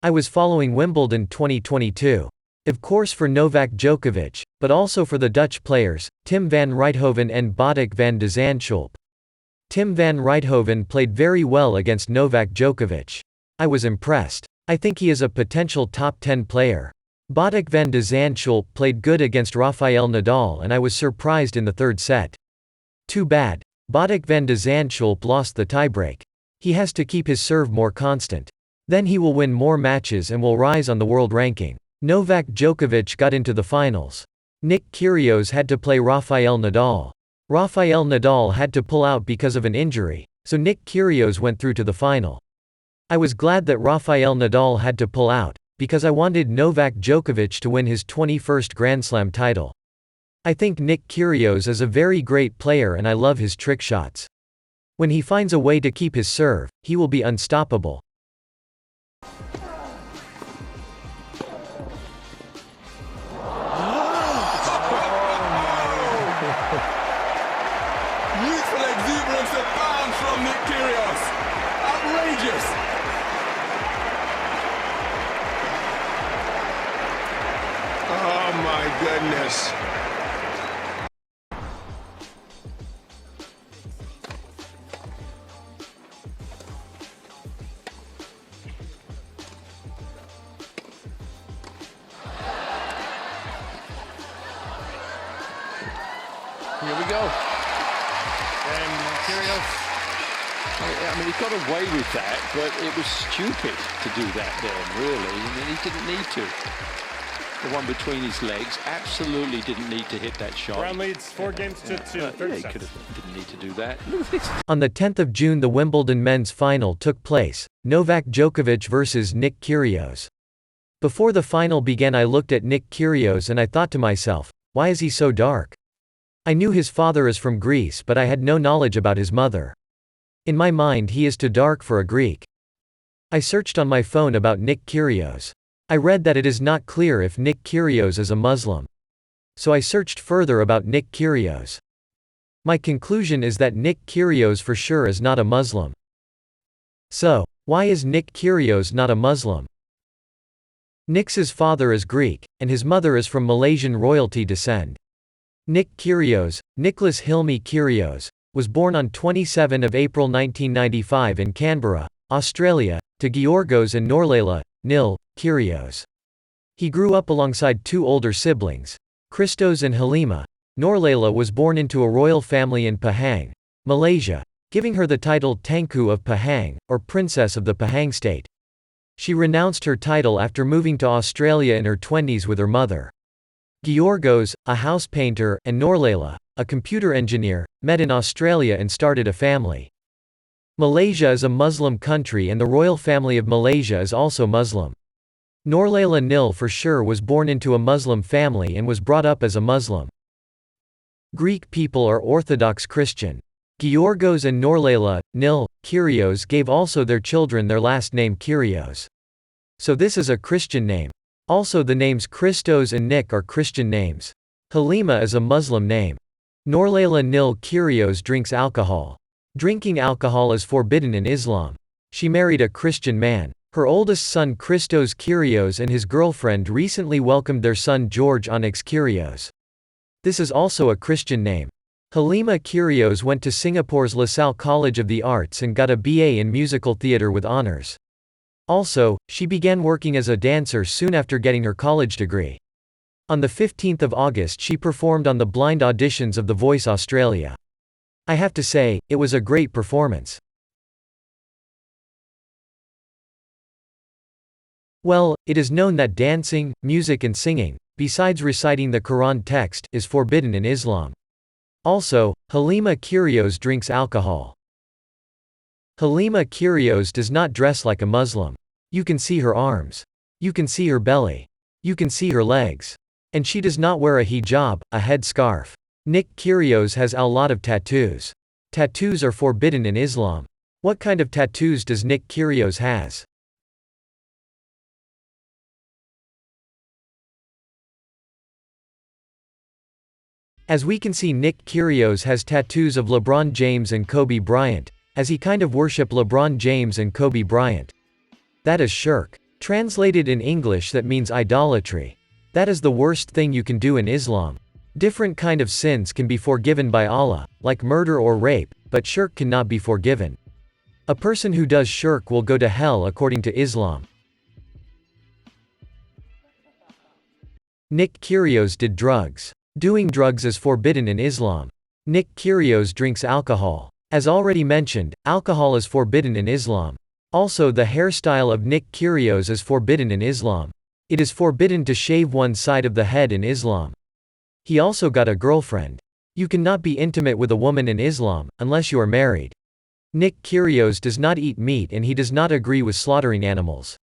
I was following Wimbledon 2022. Of course for Novak Djokovic, but also for the Dutch players, Tim van Rijthoven and Botic van de Zandschulp. Tim van Rijthoven played very well against Novak Djokovic. I was impressed. I think he is a potential top 10 player. Botic van de Zandschulp played good against Rafael Nadal and I was surprised in the third set. Too bad. Botic van de Zandschulp lost the tiebreak. He has to keep his serve more constant. Then he will win more matches and will rise on the world ranking. Novak Djokovic got into the finals. Nick Kyrgios had to play Rafael Nadal. Rafael Nadal had to pull out because of an injury, so Nick Kyrgios went through to the final. I was glad that Rafael Nadal had to pull out, because I wanted Novak Djokovic to win his 21st Grand Slam title. I think Nick Kyrgios is a very great player and I love his trick shots. When he finds a way to keep his serve, he will be unstoppable. Youthful exuberance abounds from Nick Kyrgios. Outrageous. Oh my goodness. Here we go. And Kyrgios. I mean, he got away with that, but it was stupid to do that then, really. I mean, he didn't need to. The one between his legs absolutely didn't need to hit that shot. Brown leads 4 games to 2. Yeah, he didn't need to do that. Look at this. On the 10th of June the Wimbledon men's final took place, Novak Djokovic vs Nick Kyrgios. Before the final began I looked at Nick Kyrgios and I thought to myself, why is he so dark? I knew his father is from Greece but I had no knowledge about his mother. In my mind he is too dark for a Greek. I searched on my phone about Nick Kyrgios. I read that it is not clear if Nick Kyrgios is a Muslim. So I searched further about Nick Kyrgios. My conclusion is that Nick Kyrgios for sure is not a Muslim. So, why is Nick Kyrgios not a Muslim? Nick's father is Greek, and his mother is from Malaysian royalty descent. Nick Kyrgios, Nicholas Hilmi Kyrgios, was born on 27 April 1995 in Canberra, Australia, to Georgios and Norlayla, Nil, Kyrgios. He grew up alongside 2 older siblings, Christos and Halima. Norlayla was born into a royal family in Pahang, Malaysia, giving her the title Tengku of Pahang, or Princess of the Pahang State. She renounced her title after moving to Australia in her 20s with her mother. Georgios, a house painter, and Norlayla, a computer engineer, met in Australia and started a family. Malaysia is a Muslim country and the royal family of Malaysia is also Muslim. Norlayla Nil for sure was born into a Muslim family and was brought up as a Muslim. Greek people are Orthodox Christian. Georgios and Norlayla, Nil, Kyrgios gave also their children their last name Kyrgios. So this is a Christian name. Also the names Christos and Nick are Christian names. Halima is a Muslim name. Norlayla Nil Kyrgios drinks alcohol. Drinking alcohol is forbidden in Islam. She married a Christian man. Her oldest son Christos Kyrgios and his girlfriend recently welcomed their son Georgios Kyrgios. This is also a Christian name. Halima Kyrgios went to Singapore's LaSalle College of the Arts and got a BA in musical theatre with honors. Also, she began working as a dancer soon after getting her college degree. On the 15th of August she performed on the blind auditions of The Voice Australia. I have to say, it was a great performance. Well, it is known that dancing, music and singing, besides reciting the Quran text, is forbidden in Islam. Also, Halima Kyrgios drinks alcohol. Halima Kyrgios does not dress like a Muslim. You can see her arms. You can see her belly. You can see her legs. And she does not wear a hijab, a head scarf. Nick Kyrgios has a lot of tattoos. Tattoos are forbidden in Islam. What kind of tattoos does Nick Kyrgios has? As we can see, Nick Kyrgios has tattoos of LeBron James and Kobe Bryant, as he kind of worship LeBron James and Kobe Bryant. That is shirk. Translated in English, that means idolatry. That is the worst thing you can do in Islam. Different kind of sins can be forgiven by Allah, like murder or rape, but shirk cannot be forgiven. A person who does shirk will go to hell according to Islam. Nick Kyrgios did drugs. Doing drugs is forbidden in Islam. Nick Kyrgios drinks alcohol. As already mentioned, alcohol is forbidden in Islam. Also, the hairstyle of Nick Kyrgios is forbidden in Islam. It is forbidden to shave one side of the head in Islam. He also got a girlfriend. You cannot be intimate with a woman in Islam, unless you are married. Nick Kyrgios does not eat meat and he does not agree with slaughtering animals.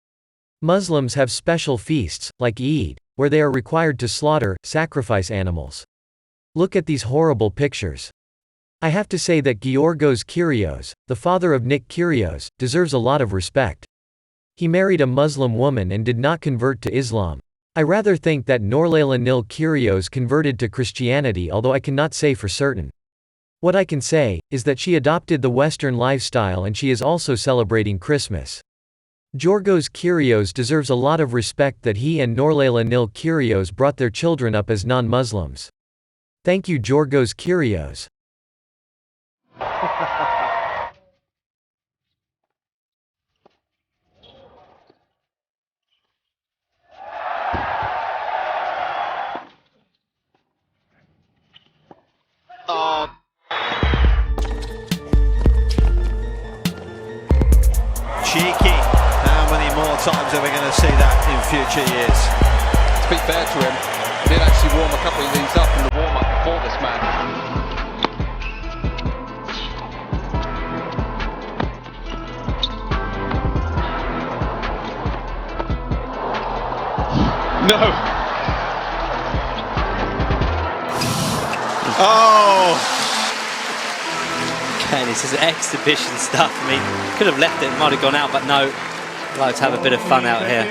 Muslims have special feasts, like Eid, where they are required to slaughter, sacrifice animals. Look at these horrible pictures. I have to say that Georgios Kyrgios, the father of Nick Kyrgios, deserves a lot of respect. He married a Muslim woman and did not convert to Islam. I rather think that Nurlayla Nil Kyrgios converted to Christianity, although I cannot say for certain. What I can say is that she adopted the Western lifestyle and she is also celebrating Christmas. Georgios Kyrgios deserves a lot of respect that he and Nurlayla Nil Kyrgios brought their children up as non-Muslims. Thank you, Georgios Kyrgios. Cheeky. How many more times are we going to see that in future years? To be fair to him, he did actually warm a couple of these up in the warm-up before this match. No! Oh! And this is exhibition stuff. I mean, could have left it, might have gone out, but no. I'd like to have a bit of fun out here.